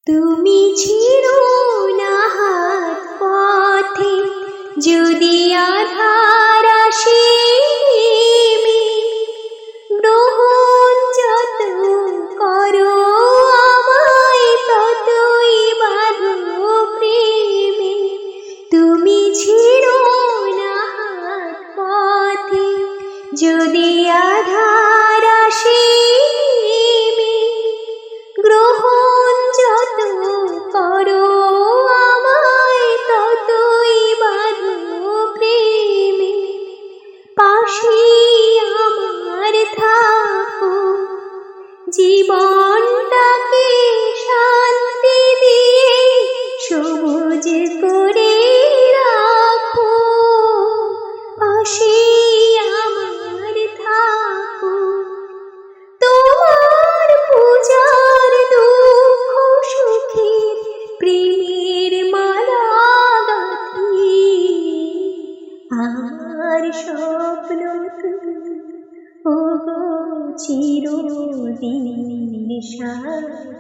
তুমি ছিড়ো না হাত পথে, যদি আধার আসে নেমে, গ্রহণ যত করো আমায় ততই বাঁধো প্রেমে। তুমি ছিড়ো না হাত পথে, যদি আধার আসে নেমে, গ্রহণ যত করো আমায় ততই বাঁধো প্রেমে। পাশে আমার থাকো, জীবনটাকে শান্তি দিয়ে সবুজ করে রাখো। পাশে আমার থাকো, তোমার পূজার দুঃখ সুখের প্রেমের মালা গাঁথি। আমার স্বপ্ন তুমি, ওগো চিরদিনের সাথী।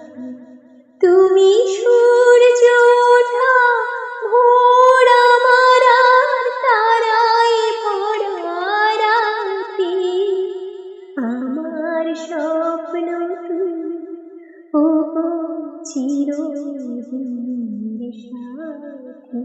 তুমি সূর্য ওঠা ভোর আমার আর তারায় ভরা রাতে। আমার স্বপ্ন তুমি, ওগো চিরদিনের সাথী।